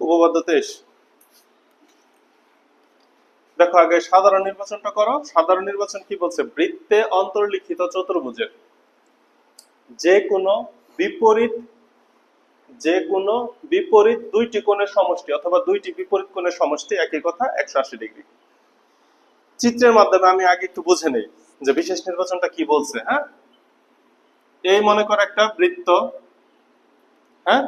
উপপাদ্য 23। দেখো আগে সাধারণ নির্বাচনটা করো। সাধারণ নির্বাচন কি বলছে? বৃত্তে অন্তর্লিখিত চতুর্ভুজের যে কোনো বিপরীত দুইটি কোণের সমষ্টি অথবা দুইটি বিপরীত কোণের সমষ্টি, একই কথা, 180 ডিগ্রি। চিত্রের মাধ্যমে আমি আগে একটু বুঝে নেই যে বিশেষ নির্বাচনটা কি বলছে। হ্যাঁ, এই মনে করো একটা বৃত্ত। হ্যাঁ,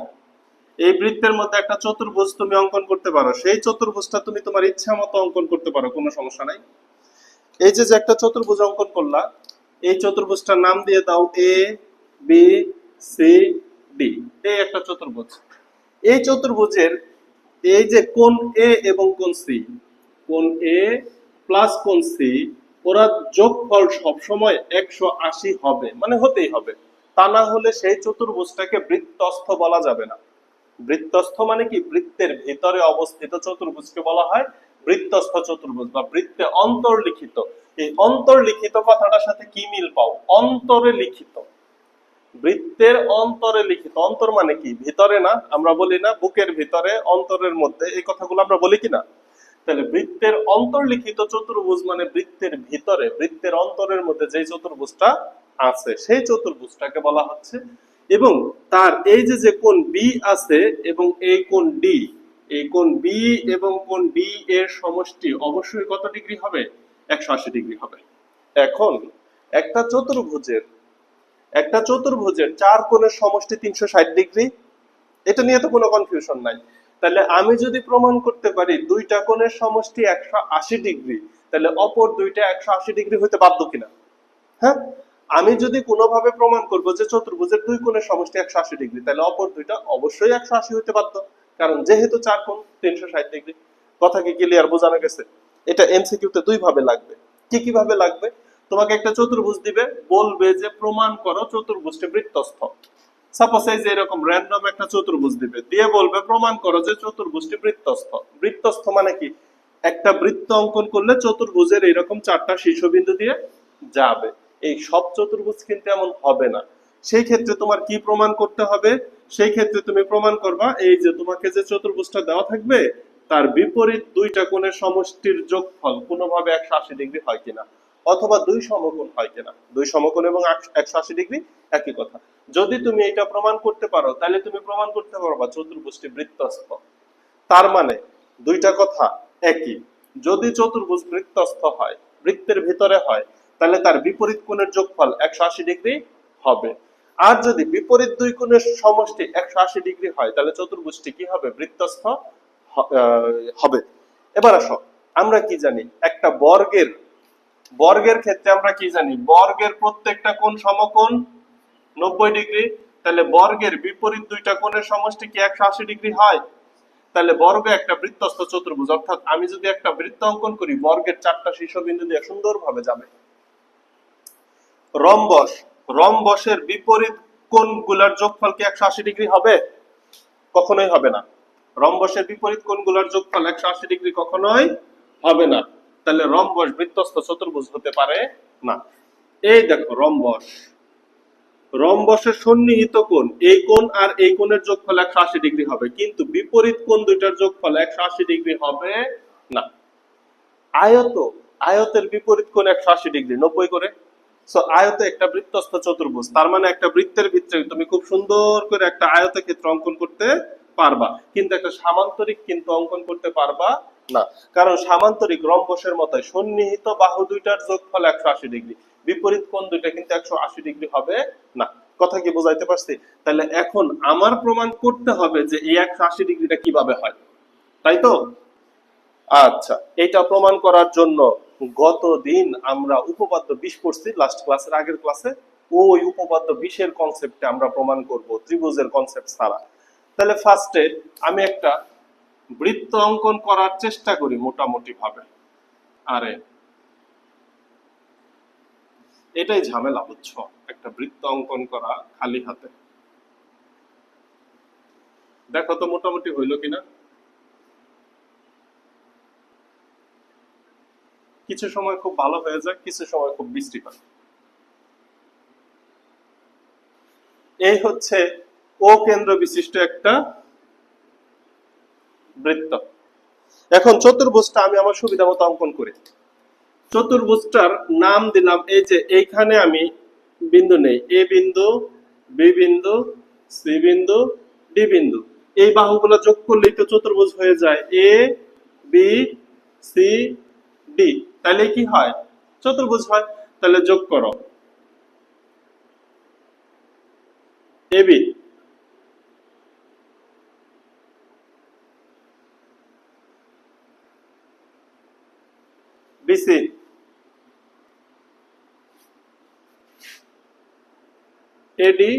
এই বৃত্তের মধ্যে একটা চতুর্ভুজ তুমি অঙ্কন করতে পারো। সেই চতুর্ভুজটা তুমি তোমার ইচ্ছা মতো অঙ্কন করতে পারো, কোনো সমস্যা নাই। এই যে একটা চতুর্ভুজ অঙ্কন করলা, এই চতুর্ভুজটার নাম দিয়ে দাও এ বি সি ডি। এই একটা চতুর্ভুজ। এই চতুর্ভুজের এই যে কোণ এ এবং কোণ সি, কোণ এ প্লাস কোণ সি, ওরা যোগফল সবসময় 180 হবে, মানে হতেই হবে। তা না হলে সেই চতুর্ভুজটাকে বৃত্তস্থ বলা যাবে না। বৃত্তস্থ মানে কি? বৃত্তের ভিতরে অবস্থিত চতুর্ভুজকে বলা হয় বৃত্তস্থ চতুর্ভুজ বা বৃত্তে অন্তর্লিখিত। এই অন্তর্লিখিত কথাটার সাথে কি মিল পাও? অন্তরে লিখিত। বৃত্তের অন্তরে লিখিত। অন্তর মানে কি? ভিতরে না? আমরা বলি না বুকের ভিতরে, অন্তরের মধ্যে, এই কথাগুলো আমরা বলি কিনা? তাহলে বৃত্তের অন্তর্লিখিত চতুর্ভুজ মানে বৃত্তের ভিতরে, বৃত্তের অন্তরের মধ্যে যে চতুর্ভুজটা আছে সেই চতুর্ভুজটাকে বলা হচ্ছে। এবং তার এই যে কোণ বি আছে এবং এই কোণ ডি, এই কোণ বি এবং কোণ ডি এর সমষ্টি অবশ্যই কত ডিগ্রি হবে? 180 ডিগ্রি হবে। এখন একটা চতুর্ভুজের চার কোণের সমষ্টি 360 ডিগ্রি, এটা নিয়ে তো কোনো কনফিউশন নাই। তাহলে আমি যদি প্রমাণ করতে পারি দুইটা কোণের সমষ্টি 180 ডিগ্রি, তাহলে অপর দুইটা 180 ডিগ্রি হতে বাধ্য কিনা? হ্যাঁ, আমি যদি কোনোভাবে প্রমাণ করব যে চতুর্ভুজের দুই কোণের সমষ্টি 180 ডিগ্রি, তাহলে অপর দুইটা অবশ্যই 180 হতে বাধ্য, কারণ যেহেতু চার কোণ 360 ডিগ্রি। কথা কি ক্লিয়ার? বোঝানো গেছে? এটা এমসিকিউ তে দুই ভাবে লাগবে। কি ভাবে লাগবে? তোমাকে একটা চতুর্ভুজ দিবে, বলবে যে প্রমাণ করো চতুর্ভুজটি বৃত্তস্থ। সাপোজ এই যে এরকম র্যান্ডম একটা চতুর্ভুজ দিবে, দিয়ে বলবে প্রমাণ করো যে চতুর্ভুজটি বৃত্তস্থ। বৃত্তস্থ মানে কি? একটা বৃত্ত অঙ্কন করলে চতুর্ভুজের এরকম চারটা শীর্ষবিন্দু দিয়ে যাবে। এই সব চতুর্ভুজ কিন্তু এমন হবে না। সেই ক্ষেত্রে তোমার কি প্রমাণ করতে হবে? সেই ক্ষেত্রে তুমি প্রমাণ করবা এই যে তোমাকে যে চতুর্ভুজটা দেওয়া থাকবে তার বিপরীত দুইটা কোণের সমষ্টির যোগফল কোনোভাবে 180 ডিগ্রি হয় কিনা, অথবা দুই সমকোণ হয় কিনা। দুই সমকোণ এবং 180 ডিগ্রি একই কথা। যদি তুমি এটা প্রমাণ করতে পারো, তাহলে তুমি প্রমাণ করতে পারবা চতুর্ভুজটি বৃত্তস্থ। তার মানে দুইটা কথা একই। যদি চতুর্ভুজ বৃত্তস্থ হয়, বৃত্তের ভিতরে হয়, তাহলে তার বিপরীত কোণের যোগফল 180 ডিগ্রি হবে। আর যদি বিপরীত দুই কোণের সমষ্টি 180 ডিগ্রি হয়, তাহলে চতুর্ভুজটি কি হবে? বৃত্তস্থ হবে। এবার আসো, আমরা কি জানি? একটা বর্গের ক্ষেত্রে আমরা কি জানি? বর্গের প্রত্যেকটা কোণ সমকোণ 90 ডিগ্রি। তাহলে বর্গের বিপরীত দুইটা কোণের সমষ্টি কি 180 ডিগ্রি হয়? তাহলে বর্গ একটা বৃত্তস্থ চতুর্ভুজ, অর্থাৎ আমি যদি একটা বৃত্ত অঙ্কন করি, বর্গের চারটা শীর্ষবিন্দু দিয়ে সুন্দরভাবে যাবে। রম্বসের বিপরীত কোণগুলোর যোগফল কি 180 ডিগ্রি হবে? কখনোই হবে না। রম্বসের বিপরীত কোণগুলোর যোগফল 180 ডিগ্রি কখনোই হবে না। তাহলে রম্বস বৃত্তস্থ চতুর্ভুজ হতে পারে না। এই দেখো রম্বসের সন্নিহিত কোণ, এই কোণ আর এই কোণের যোগফল 180 ডিগ্রি হবে, কিন্তু বিপরীত কোণ দুইটার যোগফল 180 ডিগ্রি হবে না। আয়তের বিপরীত কোণ 180 ডিগ্রি, 90 করে। সো আয়ত একটা বৃত্তস্থ চতুর্ভুজ, তার মানে একটা বৃত্তের ভিতরে তুমি খুব সুন্দর করে একটা আয়তক্ষেত্র অঙ্কন করতে পারবা, কিন্তু একটা সামান্তরিক কিন্তু অঙ্কন করতে পারবা না। কারণ সামান্তরিক রম্বসের মতো সন্নিহিত বাহু দুইটার যোগফল 180 ডিগ্রি, বিপরীত কোণ দুইটা কিন্তু 180 ডিগ্রি হবে না। কথা কি বোঝাইতে পারছি? তাহলে এখন আমার প্রমাণ করতে হবে যে এই 180 ডিগ্রিটা কিভাবে হয়, তাই তো? আচ্ছা, এটা প্রমাণ করার জন্য গতদিন আমরা উপপাদ্য 20 পড়ছি, লাস্ট ক্লাসের আগের ক্লাসে। ওই উপপাদ্য 20 এর কনসেপ্টে আমরা প্রমাণ করব ত্রিভুজের কনসেপ্ট ছাড়া। তাহলে ফার্স্টে আমি একটা বৃত্ত অঙ্কন করার চেষ্টা করি মোটামুটি ভাবে। আরে এটাই ঝামেলা, বুঝছো? একটা বৃত্ত অঙ্কন করা খালি হাতে। দেখো তো মোটামুটি হইলো কিনা। কিছু সময় খুব ভালো হয়ে যায়, কিছু সময় খুব বৃষ্টি হয়। এই হচ্ছে ও কেন্দ্র বিশিষ্ট একটা বৃত্ত। এখন চতুর্ভুজটা আমি আমার সুবিধা মতো অঙ্কন করি। চতুর্ভুজটার নাম দিলাম, এই যে এইখানে আমি বিন্দু নেই, এ বিন্দু, বি বিন্দু, সি বিন্দু, ডি বিন্দু। এই বাহুগুলো যোগ করলেই তো চতুর্ভুজ হয়ে যায়, এ বি সি ডি। তাহলে কি হয়? চতুর্ভুজ হয়। তাহলে যোগ করো, এ বি, বিসি, এডি,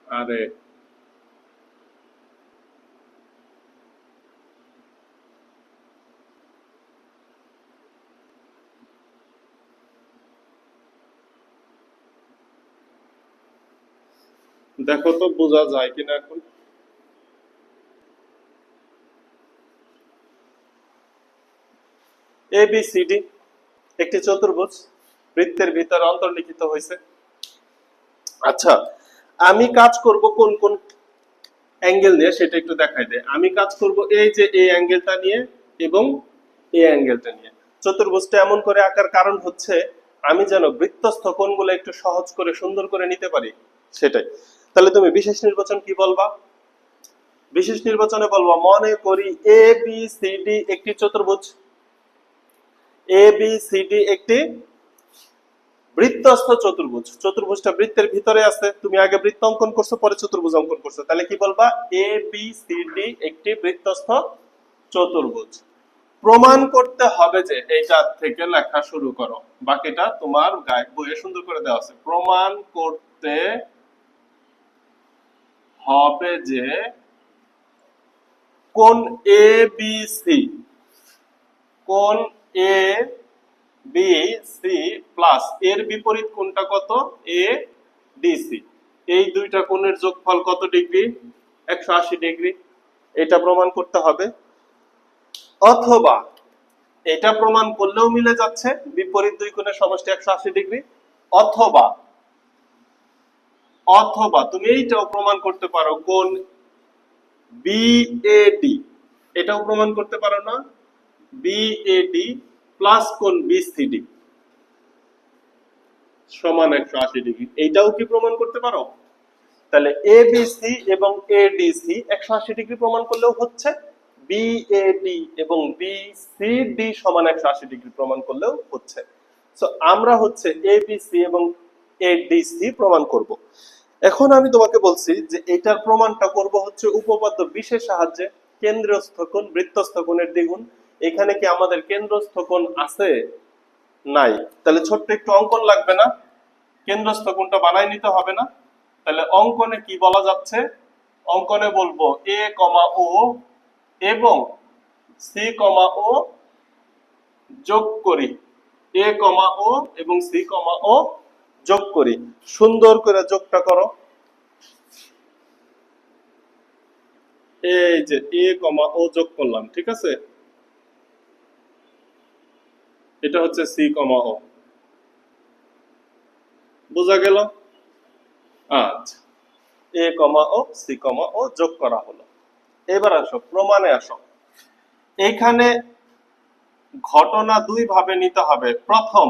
আরে দেখো তো বোঝা যায় কিনা এখন। এ বি সি ডি একটি চতুর্ভুজ বৃত্তের ভিতরে অন্তর্লিখিত হয়েছে। আচ্ছা, আমি কাজ করব কোন কোন অ্যাঙ্গেল নিয়ে সেটা একটু দেখাই দেয়। আমি কাজ করব এই যে এই অ্যাঙ্গেলটা নিয়ে এবং এই অ্যাঙ্গেলটা নিয়ে। চতুর্ভুজটা এমন করে আঁকার কারণ হচ্ছে আমি যেন বৃত্তস্থ কোণগুলো একটু সহজ করে সুন্দর করে নিতে পারি, সেটাই। তাহলে তুমি বিশেষ নির্বাচন কি বলবা? বিশেষ নির্বাচনে বলবা, মনে করি এ বি সি ডি একটি চতুর্ভুজ, এ বি সি ডি একটি বৃত্তস্থ চতুর্ভুজ। চতুর্ভুজটা বৃত্তের ভিতরে আছে, তুমি আগে বৃত্ত অঙ্কন করছো, পরে চতুর্ভুজ অঙ্কন করছো। তাহলে কি বলবা? এ বি সি ডি একটি বৃত্তস্থ চতুর্ভুজ। প্রমাণ করতে হবে যে, এইটা থেকে লেখা শুরু করো, বাকিটা তোমার বইয়ে সুন্দর করে দেওয়া আছে। প্রমাণ করতে হবে যে কোন এ বি সি, কোন এ বি সি প্লাস এর বিপরীত কোণটা কত? A D C. এই দুইটা কোণের যোগফল কত ডিগ্রি? 180 ডিগ্রি। এটা প্রমাণ করতে হবে। অথবা এটা প্রমাণ করলেও মিলে যাচ্ছে, বিপরীত দুই কোণের সমষ্টি 180 ডিগ্রি। অথবা অথবা তুমি এইটাও প্রমাণ করতে পারো, কোণ বিএডি, এটাও প্রমাণ করতে পারো না? বিএডি প্লাস কোণ বিসিডি সমান 180 ডিগ্রি, এইটাও কি প্রমাণ করতে পারো? তাহলে এবিসি এবং এডিসি 180 ডিগ্রি প্রমাণ করলেও হচ্ছে, বিএডি এবং বিসিডি সমান 180 ডিগ্রি প্রমাণ করলেও হচ্ছে। সো আমরা হচ্ছে এবিসি এবং এডিসি প্রমাণ করব। এখন আমি তোমাকে বলছি যে এটার প্রমাণটা করব হচ্ছে উপপাদ্য বিশেষ সাহায্যে। কেন্দ্রস্থ কোণ বৃত্তস্থ কোণের দ্বিগুণ। এখানে কি আমাদের কেন্দ্রস্থ কোণ আছে? নাই। তাহলে ছোট্ট একটু অঙ্কন লাগবে না? কেন্দ্রস্থ কোণটা বানাই নিতে হবে না? তাহলে অঙ্কনে কি বলা যাচ্ছে? অঙ্কনে বলবো এ কমা ও এবং সি কমা ও যোগ করি, এ কমা ও এবং সি কমা ও যোগ করি। সুন্দর করে যোগটা করো। এই যে এ কমা ও যোগ করলাম, ঠিক আছে? এটা হচ্ছে সি কমা ও। বোঝা গেল? আচ্ছা, এ কমা ও সি কমা ও যোগ করা হলো। এবার আসো প্রমাণে আসো। এখানে ঘটনা দুই ভাবে নিতে হবে। প্রথম,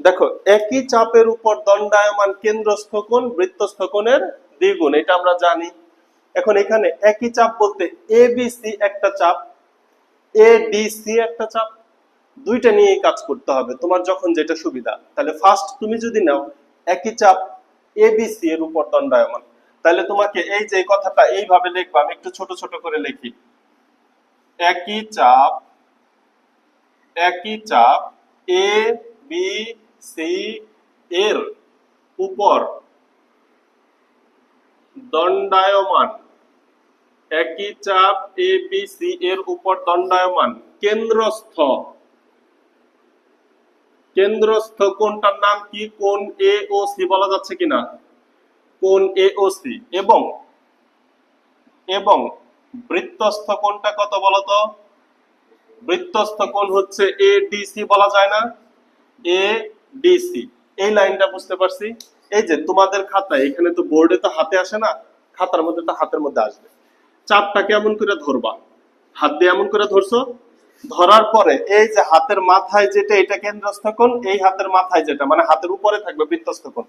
দেখো একই চাপের উপর দণ্ডায়মান কেন্দ্রস্থ কোণ বৃত্তস্থ কোণের দ্বিগুণ, এটা আমরা জানি। এখন এখানে একই চাপ বলতে এ বি সি একটা চাপ, এ ডি সি একটা চাপ, দুইটা নিয়ে কাজ করতে হবে তোমার যখন যেটা সুবিধা। তাহলে ফার্স্ট তুমি যদি নাও একই চাপ এ বি সি এর উপর দণ্ডায়মান, তাহলে তোমাকে এই যে কথাটা এইভাবে লিখবা, আমি একটু ছোট ছোট করে লিখি। একই চাপ, একই চাপ এ বি সি এর উপর দণ্ডায়মান, একই চাপ এ বি সি এর উপর দণ্ডায়মান কেন্দ্রস্থ, কেন্দ্রস্থ কোণটার নাম কি? কোণ এ ও সি বলা যাচ্ছে কিনা? কোণ এ ও সি। এবং এবং বৃত্তস্থ কোণটা কত বলতো? বৃত্তস্থ কোণ হচ্ছে এ ডি সি বলা যায় না? A D C. এই লাইনটা বুঝতে পারছি। এই যে তোমাদের খাতায় এখানে তো বোর্ডে তো হাতে আসে না, খাতার মধ্যে তো হাতের মধ্যে আসবে। চাপটাকে এমন করে ধরবা, হাত দিয়ে এমন করে ধরছো, ধরার পরে এই যে হাতের মাথায় যেটা এটা কেন্দ্রস্থ কোণ, এই হাতের মাথায় যেটা মানে হাতের উপরে থাকবে বৃত্তস্থ কোণ।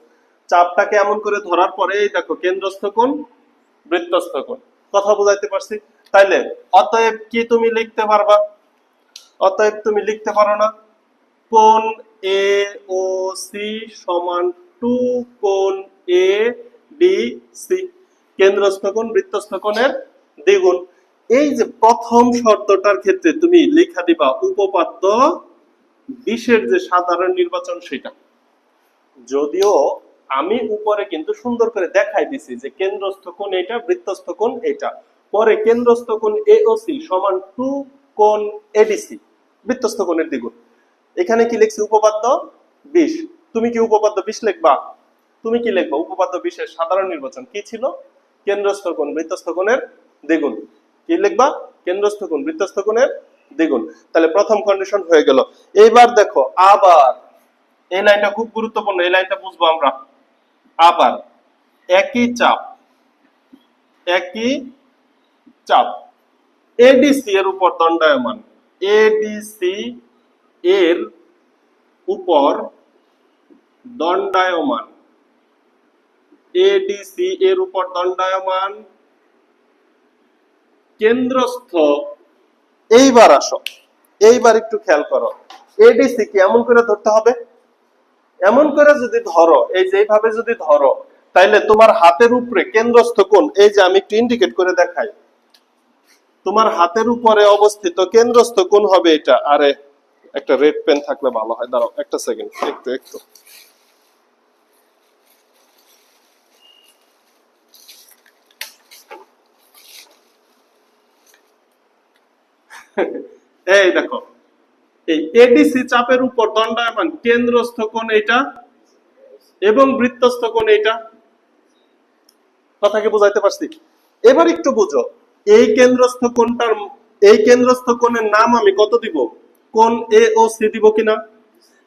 চাপটাকে এমন করে ধরার পরে এই দেখো কেন্দ্রস্থ কোণ, বৃত্তস্থ কোণ। কথা বুঝাইতে পারছি? তাইলে অতএব কি তুমি লিখতে পারবা? অতএব তুমি লিখতে পারো না কোণ এ ও সি সমান 2 কোণ এ ডি সি, কেন্দ্রস্থ কোণ বৃত্তস্থ কোণের দ্বিগুণ। এই যে প্রথম শর্তটার ক্ষেত্রে তুমি লেখা দিবা উপপাদ্য 20 এর যে সাধারণ নির্বাচন সেটা। যদিও আমি উপরে কিন্তু সুন্দর করে দেখাই দিছি যে কেন্দ্রস্থ কোণ এটা, বৃত্তস্থ কোণ এটা, পরে কেন্দ্রস্থ কোণ এওসি সমান 2 কোণ এডিসি, বৃত্তস্থ কোণের দ্বিগুণ। এখানে কি লিখছি উপপাদ্য 20। তুমি কি উপপাদ্য 20 লিখবা? তুমি কি লিখবা? উপপাদ্য 20 এর সাধারণ নির্বাচন কি ছিল? কেন্দ্রস্থ কোণ বৃত্তস্থ কোণের দ্বিগুণ। কি লিখবা? কেন্দ্রস্থ কোণ বৃত্তস্থ কোণের দ্বিগুণ। তাহলে প্রথম কন্ডিশন হয়ে গেল। এইবার দেখো আবার এই লাইনটা খুব গুরুত্বপূর্ণ, এই লাইনটা বুঝবো আমরা। আবার একই চাপ, একই চাপ এডিসি এর উপর দণ্ডায়মান, এডিসি এর উপর দণ্ডায়মান, এডিসি এর উপর দণ্ডায়মান কেন্দ্রস্থ। এইবার আসো, এইবার একটু খেয়াল করো, এডিসি কি এমন করে ধরতে হবে? এমন করে যদি ধরো, এই যে এইভাবে যদি ধরো, তাইলে তোমার হাতের উপরে কেন্দ্রস্থ কোণ, এই যে আমি একটু ইন্ডিকেট করে দেখাই, তোমার হাতের উপরে অবস্থিত কেন্দ্রস্থ কোণ হবে এটা। আরে একটা রেড পেন থাকলে ভালো হয়, দাঁড়াও একটা সেকেন্ড, একটু একটু এই দেখো, এই এডিসি চাপের উপর দণ্ডায়মান কেন্দ্রস্থ কোণ এটা এবং বৃত্তস্থ কোণ এটা। কথা কি বুঝাইতে পারছি? এবার একটু বুঝো, এই কেন্দ্রস্থ কোণটার, এই কেন্দ্রস্থ কোণের নাম আমি কত দিব? কোণ এ ও সি দিব কিনা?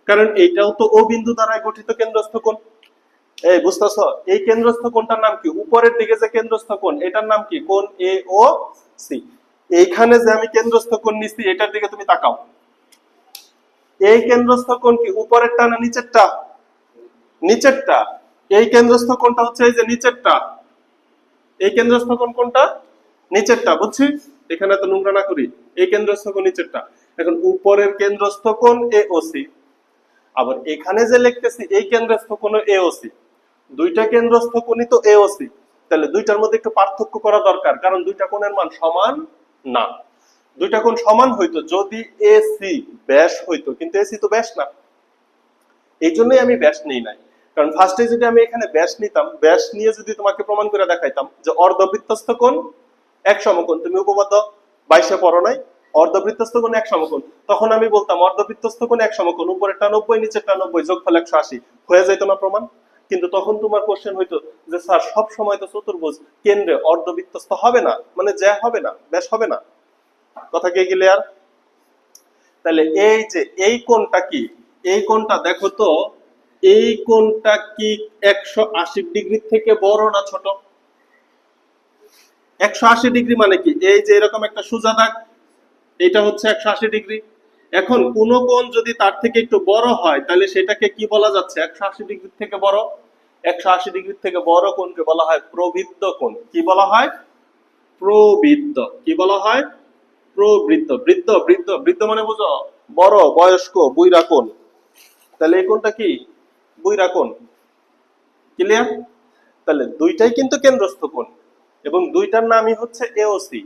কারণ এইটাও তো ও বিন্দু দ্বারা গঠিত কেন্দ্রস্থ কোণ। এই বুঝতেছ? এই কেন্দ্রস্থ কোণটার নাম কি? উপরের দিকে যে কেন্দ্রস্থ কোণ এটার নাম কি? কোণ এ ও সি। এইখানে যে আমি কেন্দ্রস্থ কোণ নিছি এটার দিকে তুমি তাকাও, এই কেন্দ্রস্থ কোণ কি উপরেরটা না নিচেরটা? নিচেরটা। এই কেন্দ্রস্থ কোণটা হচ্ছে এই যে নিচেরটা, এই কেন্দ্রস্থ কোণ কোনটা? নিচেরটা। বুঝছি? এখানে তো নোংরা না করি, এই কেন্দ্রস্থ কোণ নিচেরটা। এখন উপরের কেন্দ্রস্থ কোণ এওসি, আবার এখানে যে লিখতেছি এই কেন্দ্রস্থ কোণ এওসি, দুইটা কেন্দ্রস্থ কোণই তো এওসি। তাহলে দুইটার মধ্যে একটু পার্থক্য করা দরকার, কারণ দুইটা কোণের মান সমান না। দুইটা কোণ সমান হইতো যদি এসি ব্যাস হইতো, কিন্তু এসি তো ব্যাস না, এই জন্যই আমি ব্যাস নেই নাই। কারণ ফার্স্টে যদি আমি এখানে ব্যাস নিতাম, ব্যাস নিয়ে যদি তোমাকে প্রমাণ করে দেখাইতাম যে অর্ধবৃত্তস্থ কোণ এক সমকোণ, তুমি উপপাদ্য 22 পড়ো নাই, অর্ধবৃত্তস্থ কোণ এক সমকোণ, তখন আমি বলতাম অর্ধবৃত্তস্থ কোণ এক সমকোণ, উপরেরটা 90 নিচেরটা 90 যোগফল 180, হয়ে যেত না প্রমাণ? কিন্তু তখন তোমার কোশ্চেন হইতো যে স্যার সব সময় তো চতুর্ভুজ কেন্দ্রে অর্ধবৃত্তস্থ হবে না, মানে জ্যা হবে না, ব্যাস হবে না। কথা কি ক্লিয়ার? তাহলে এই যে এই কোণটা কি, এই কোণটা দেখো তো, এই কোণটা কি 180 ডিগ্রি থেকে বড় না ছোট? 180 ডিগ্রি মানে কি? এই যে এরকম একটা সোজা দাগ, এটা হচ্ছে 180 ডিগ্রি। এখন কোন কোণ যদি তার থেকে একটু বড় হয় তাহলে সেটাকে কি বলা যাচ্ছে? 180 ডিগ্রি থেকে বড়। 180 ডিগ্রি থেকে বড় কোণকে বলা হয় প্রবৃদ্ধ কোণ। কি বলা হয়? প্রবৃদ্ধ। কি বলা হয়? প্রবৃদ্ধ। বৃদ্ধ, বৃদ্ধ, বৃদ্ধ মানে বুঝো বড়, বয়স্ক, বুইরা কোণ। তাহলে এই কোণটা কি? বুইরা কোণ। ক্লিয়ার? তাহলে দুইটাই কিন্তু কেন্দ্রস্থ কোণ এবং দুইটার নামই হচ্ছে এওসি।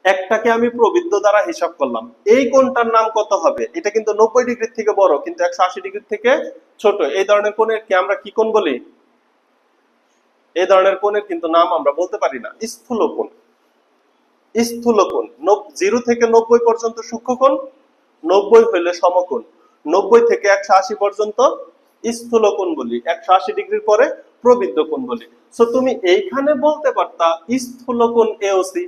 একটাকে আমি প্রবৃদ্ধ দ্বারা হিসাব করলাম, এই কোণটার নাম কত হবে? এটা কিন্তু 90 ডিগ্রি থেকে বড় কিন্তু 180 ডিগ্রি থেকে ছোট। এই ধরনের কোণের কি আমরা কি কোণ বলি? এই ধরনের কোণের কিন্তু নাম আমরা বলতে পারি না, স্থূল কোণ। স্থূল কোণ 0 থেকে 90 পর্যন্ত সূক্ষ্ম কোণ, 90 হইলে সমকোণ, 90 থেকে 180 পর্যন্ত স্থূল কোণ বলি, 180 ডিগ্রির পরে প্রবৃদ্ধ কোণ বলি। সো তুমি এইখানে বলতে পারতা স্থূল কোণ এওসি,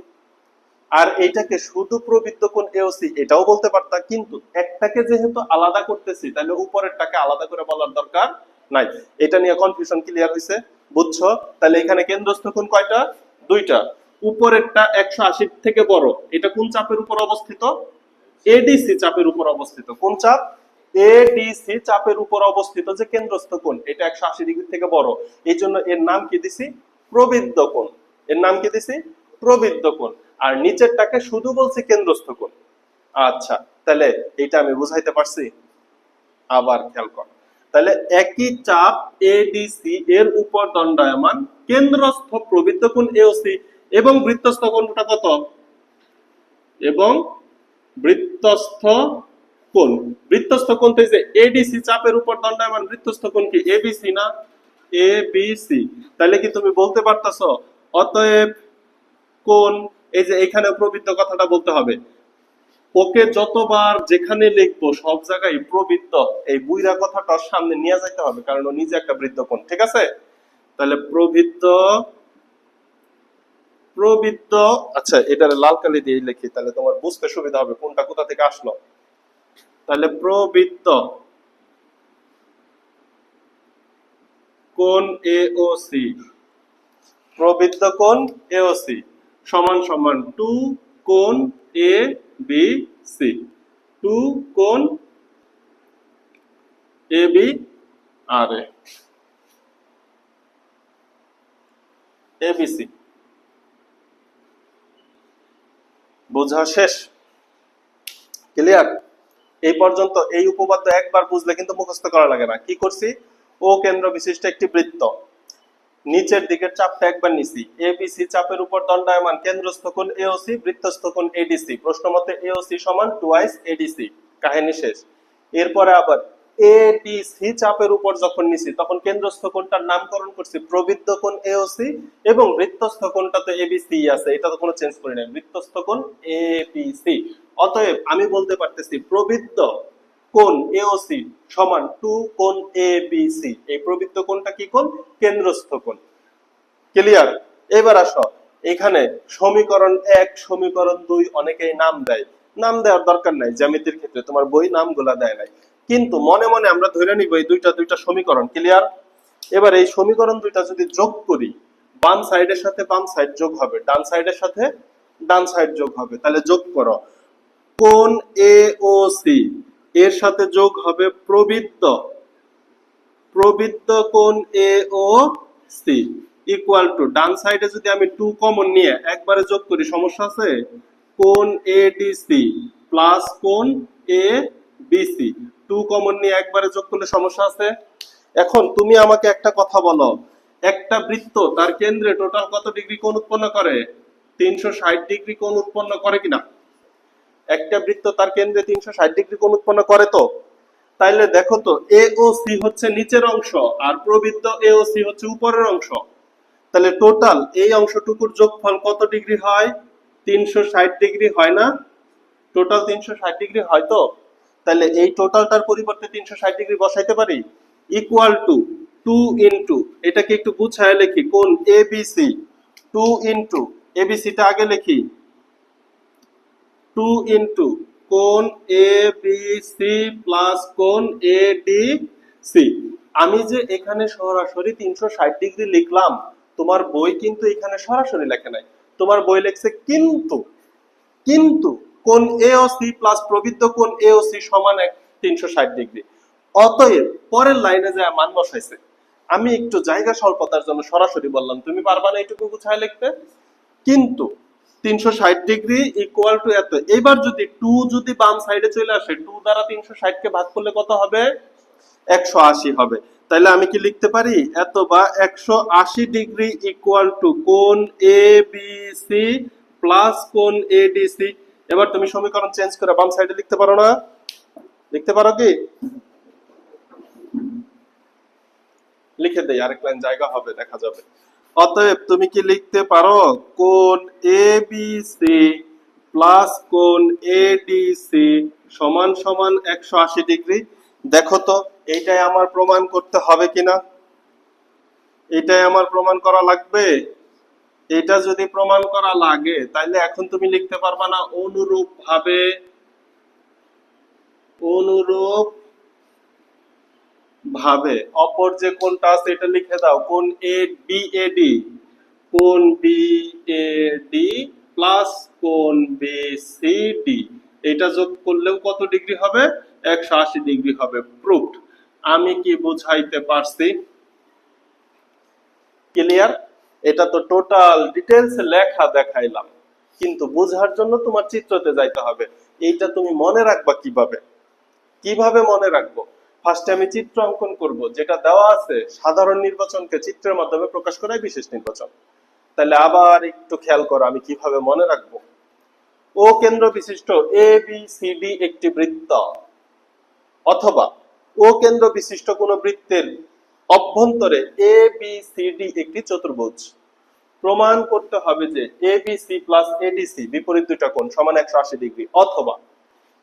আর এইটাকে শুধু প্রবৃত্ত কোণ এওসি এটাও বলতে পারতা, কিন্তু একটাকে যেহেতু আলাদা করতেছি তাহলে উপরেরটাকে আলাদা করে বলার দরকার নাই। এটা নিয়ে কনফিউশন ক্লিয়ার হয়েছে, বুঝছো? তাহলে এখানে কেন্দ্রস্থ কোণ কয়টা? দুইটা। উপরেরটা 180 থেকে বড়, এটা কোন চাপের উপর অবস্থিত? এডিসি চাপের উপর অবস্থিত। কোন চাপ? এডিসি চাপের উপর অবস্থিত যে কেন্দ্রস্থ কোণ, এটা 180 ডিগ্রি থেকে বড়, এই জন্য এর নাম কি দিছি? প্রবৃদ্ধ কোণ। এর নাম কি দিছি? প্রবৃদ্ধ কোণ। আর নিচেরটাকে শুধু বলছি কেন্দ্রস্থ কোণ। আচ্ছা, তাহলে এটা আমি বুঝাইতে পারছি? আবার খেয়াল কর, তাহলে একই চাপ এডিসি এর উপর দণ্ডায়মান কেন্দ্রস্থ প্রবৃদ্ধ কোণ এওসি এবং বৃত্তস্থ কোণটা কত? এবং বৃত্তস্থ কোণ, বৃত্তস্থ কোণ তো এই যে এডিসি চাপের উপর দণ্ডায়মান বৃত্তস্থ কোণ কি এবিসি না? এবিসি। তাহলে কি তুমি বলতে পারতাছো অতএব কোণ, এই যে এখানে প্রবৃত্ত কথাটা বলতে হবে, ওকে যতবার যেখানে লিখবো সব জায়গায় প্রবৃত্ত এই বুইরা কথাটা সামনে নিয়ে যাইতে হবে, কারণ ও নিজে একটা বৃত্ত কোণ, ঠিক আছে? তাহলে প্রবৃত্ত, প্রবৃত্ত, আচ্ছা এটারে লাল কালি দিয়ে লিখি তাহলে তোমার বুঝতে সুবিধা হবে কোনটা কোথা থেকে আসলো। তাহলে প্রবৃত্ত কোণ এওসি, প্রবৃত্ত কোণ এওসি সমান সমান 2 কোণ এ বি সি, 2 কোণ A B R A ABC. বোঝা শেষ? ক্লিয়ার? এই পর্যন্ত এই উপপাদ্য একবার বুঝলে কিন্তু মুখস্থ করা লাগে না। কি করছি? ও কেন্দ্র বিশিষ্ট একটি বৃত্ত, নিচের দিকের চাপটা একবার নিছি, এবিসি চাপের উপর দণ্ডায়মান কেন্দ্রস্থ কোণ এওসি, বৃত্তস্থ কোণ এডিসি, প্রশ্ন মতে এওসি সমান টুয়াইস এডিসি, কাহিনী শেষ। এরপরে আবার এডিসি চাপের উপর যখন নিছি তখন কেন্দ্রস্থ কোণটার নামকরণ করছি প্রবৃদ্ধ কোণ এওসি এবং বৃত্তস্থ কোণটা তো এবিসি আছে, এটা তো কোনো চেঞ্জ করি নাই, বৃত্তস্থ কোণ এবিসি। অতএব আমি বলতে পারতেছি প্রবৃদ্ধ কোণ এওসি সমান 2 কোণ এবিসি। এই প্রবৃত্ত কোণটা কি কোণ? কেন্দ্রস্থ কোণ। ক্লিয়ার? এবার আসো, এখানে সমীকরণ 1 সমীকরণ 2 অনেকেই নাম দেয়, নাম দেওয়ার দরকার নাই, জ্যামিতির ক্ষেত্রে তোমার বই নামগুলা দেয় নাই, কিন্তু মনে মনে আমরা ধরে নিব এই দুইটা দুইটা সমীকরণ। ক্লিয়ার? এবার এই সমীকরণ দুইটা যদি যোগ করি, বাম সাইডের সাথে বাম সাইড যোগ হবে, ডান সাইডের সাথে ডান সাইড যোগ হবে, তাহলে যোগ করো কোণ এওসি এর সাথে যোগ হবে প্রবৃত্ত, প্রবৃত্ত কোণ এওসি ইকুয়াল টু, ডান সাইডে যদি আমি 2 কমন নিয়ে একবারে যোগ করি সমস্যা আছে? কোণ এডিসি প্লাস কোণ এবিসি, 2 কমন নিয়ে একবারে যোগ করলে সমস্যা আছে? এখন তুমি আমাকে একটা কথা বলো, একটা বৃত্ত তার কেন্দ্রে টোটাল কত ডিগ্রি কোণ উৎপন্ন করে? 360 ডিগ্রি কোণ উৎপন্ন করে কিনা? একটা বৃত্ত তার কেন্দ্রে 360 ডিগ্রি কোণ উৎপন্ন করে তো? তাইলে দেখো তো এওসি হচ্ছে নিচের অংশ আর প্রবৃত্ত এওসি হচ্ছে উপরের অংশ, তাহলে টোটাল এই অংশটুকুর যোগফল কত ডিগ্রি হয়? 360 ডিগ্রি হয় না? টোটাল 360 ডিগ্রি হয় তো? তাহলে এই টোটালটার পরিবর্তে 360 ডিগ্রি বসাইতে পারি, ইকুয়াল টু 2 ইনটু, এটাকে একটু গুছায় লিখি, কোণ এবিসি 2 ইনটু, এবিসিটা আগে লিখি 2 ইনটু কোণ এবিসি প্লাস কোণ এডিসি। আমি যে এখানে সরাসরি 360 ডিগ্রি লিখলাম, তোমার বই কিন্তু এখানে সরাসরি লেখে নাই, তোমার বই লেখছে কিন্তু, কিন্তু কোণ এওসি প্লাস প্রবৃত্ত কোণ এওসি সমান 360 ডিগ্রি। অতএব পরের লাইনে যে মান বসাইছে, আমি একটু জায়গা স্বল্পতার জন্য সরাসরি বললাম, তুমি পারবা না এইটুকু গুছায় লিখতে? কিন্তু 360 ডিগ্রি ইকুয়াল টু এত, এবার যদি 2 যদি বাম সাইডে চলে আসে, 2 দ্বারা 360 কে ভাগ করলে কত হবে? 180 হবে। তাহলে আমি কি লিখতে পারি এত বা 180 ডিগ্রি ইকুয়াল টু কোণ এবিসি প্লাস কোণ এডিসি। এবার তুমি সমীকরণ চেঞ্জ করে বাম সাইডে লিখতে পারো না? লিখতে পারো কি? লিখে দেই, আরেক লাইন জায়গা হবে, দেখা যাবে। অতএব তুমি কি লিখতে পারো কোণ এবিসি প্লাস কোণ এডিসি সমান সমান 180 ডিগ্রি। দেখো তো এইটাই আমার প্রমাণ করতে হবে কিনা, এটাই আমার প্রমাণ করা লাগবে। এটা যদি প্রমাণ করা লাগে তাহলে এখন তুমি লিখতে পারবা না অনুরূপ ভাবে অপর যে কোণটা আছে এটা লিখে দাও, কোণ এ বি এ ডি, কোণ বি এ ডি প্লাস কোণ বি সি ডি, এটা যোগ করলেও কত ডিগ্রি হবে? 180 ডিগ্রি হবে। প্রুফড। আমি কি বুঝাইতে পারছি? ক্লিয়ার? এটা তো টোটাল ডিটেইলস লেখা দেখাইলাম, কিন্তু বোঝার জন্য তোমার চিত্রতে যাইতে হবে। এইটা তুমি মনে রাখবা কিভাবে? কিভাবে মনে রাখবো? ফার্স্টে আমি চিত্র অঙ্কন করব, যেটা দেওয়া আছে সাধারণ নির্বাচনকে চিত্রের মাধ্যমে প্রকাশ করাই বিশেষ নির্বাচন। তাহলে আবার একটু খেয়াল করো আমি কিভাবে মনে রাখবো। ও কেন্দ্র বিশিষ্ট এ বি সি ডি একটি বৃত্ত, অথবা ও কেন্দ্র বিশিষ্ট কোন বৃত্তের অভ্যন্তরে এ বি সি ডি একটি চতুর্ভুজ। প্রমাণ করতে হবে যে A B C plus ADC বিপরীত দুইটা কোণ সমান 180 ডিগ্রি, অথবা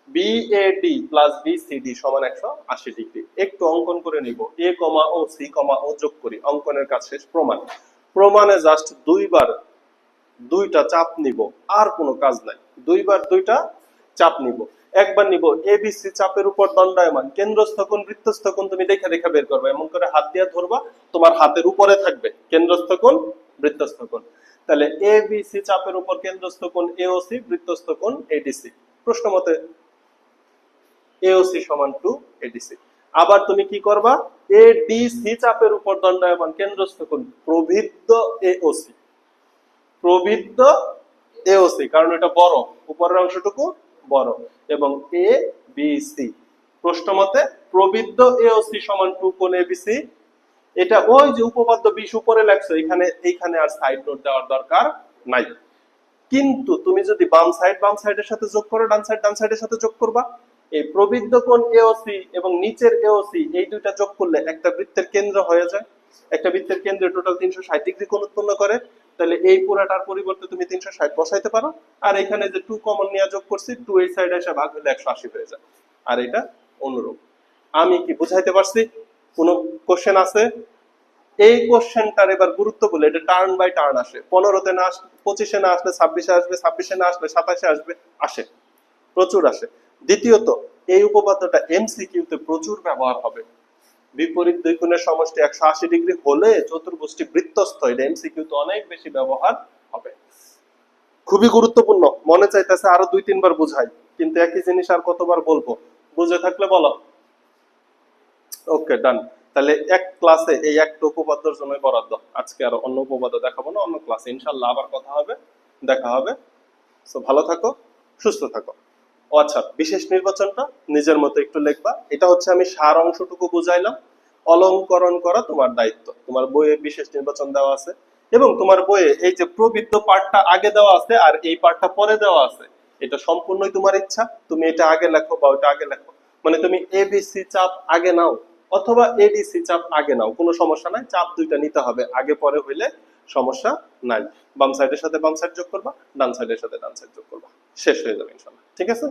বিএডি প্লাস বিসিডি সমান 180 ডিগ্রি। একটু অঙ্কন করে নিব, এ কমা ও সি কমা ও যোগ করি, অঙ্কনের কাজ শেষ। প্রমাণে জাস্ট দুইবার দুইটা চাপ নিব, আর কোনো কাজ নাই। দুইবার দুইটা চাপ নিব। একবার নিব এবিসি চাপের উপর দণ্ডায়মান কেন্দ্রস্থ কোণ বৃত্তস্থ কোণ, তুমি দেখে দেখে বের করবে, এমন করে হাত দিয়ে ধরবা, তোমার হাতের উপরে থাকবে কেন্দ্রস্থ কোণ বৃত্তস্থ কোণ। তাহলে এবিসি চাপের উপর কেন্দ্রস্থ কোণ এওসি, বৃত্তস্থ কোণ এডিসি। প্রশ্ন মতে এওসি সমান টু এডিসি। আবার তুমি কি করবা? এডিসি চাপের উপর দণ্ডায়মান কেন্দ্রস্থ কোণ প্রবৃদ্ধ এওসি, প্রবৃদ্ধ এওসি, কারণ এটা বড়, উপরের অংশটুকু বড়, এবং এ বি সি। প্রশ্ন মতে প্রবৃদ্ধ এওসি সমান টু কোণ এবিসি। এটা ওই যে উপপাদ্য 20 উপরে লেখছো, এইখানে আর সাইড নোট দেওয়ার দরকার নাই। কিন্তু তুমি যদি বাম সাইডের সাথে যোগ করো, ডান সাইডের সাথে যোগ করবা। এই প্রবৃদ্ধ কোণ এওসি এবং নিচের এওসি এই দুইটা যোগ করলে একটা বৃত্তের কেন্দ্র হয়ে যায়। একটা বৃত্তের কেন্দ্রে টোটাল 360 ডিগ্রি কোণ উৎপন্ন করে। তাহলে এই পুরাটার পরিবর্তে তুমি 360 বসাইতে পারো, আর এখানে যে 2 কমন নিয়ে যোগ করছি, 2 এই সাইডে এসে ভাগ হলে 180 হয়ে যায়। আর এটা অনুরূপ। আমি কি বুঝাইতে পারছি? কোনো কোশ্চেন আছে? এই কোশ্চেনটার এবার গুরুত্ব বলে, এটা টার্ন বাই টার্ন আসে। 15-তে না আসলে 25-এ না আসলে 26-এ আসবে, 26-এ না আসলে 27-এ আসবে, আসে, প্রচুর আসে। দ্বিতীয়ত এই উপপাদ্যটা এমসিকিউ তে প্রচুর ব্যবহার হবে। বিপরীত দুই কোণের সমষ্টি 180 ডিগ্রি হলে চতুর্ভুজটি বৃত্তস্থ, এটা এমসিকিউ তে অনেক বেশি ব্যবহার হবে। খুবই গুরুত্বপূর্ণ। মনে চাইতেছে আরো 2-3 বার বুঝাই, কিন্তু একই জিনিস আর কতবার বলবো? বুঝে থাকলে বলো। ওকে, ডান। তাহলে এক ক্লাসে এই একটা উপপাদ্যের জন্য বরাদ্দ। আজকে আর অন্য উপপাদ্য দেখাবো না, অন্য ক্লাসে ইনশাআল্লাহ আবার কথা হবে, দেখা হবে। সো ভালো থাকো, সুস্থ থাকো। ও আচ্ছা, বিশেষ নির্বাচনটা নিজের মতো একটু লিখবা। এটা হচ্ছে আমি সার অংশটুকু বুঝাইলাম, অলংকরণ করা তোমার দায়িত্ব। তোমার বইয়ে বিশেষ নির্বাচন দেওয়া আছে, এবং তোমার বইয়ে এই যে প্রবৃত্ত পার্টটা আগে দেওয়া আছে আর এই পার্টটা পরে দেওয়া আছে, এটা সম্পূর্ণই তোমার ইচ্ছা। তুমি এটা আগে লেখো বা ওটা আগে লেখো, মানে তুমি এবিসি চাপ আগে নাও অথবা এডিসি চাপ আগে নাও, কোনো সমস্যা নাই। চাপ দুইটা নিতে হবে, আগে পরে হইলে সমস্যা নাই। বাম সাইডের সাথে বাম সাইড যোগ করবা, ডান সাইডের সাথে ডান সাইড যোগ করবা, শেষ হয়ে যাবে ইনশাআল্লাহ। ঠিক আছে?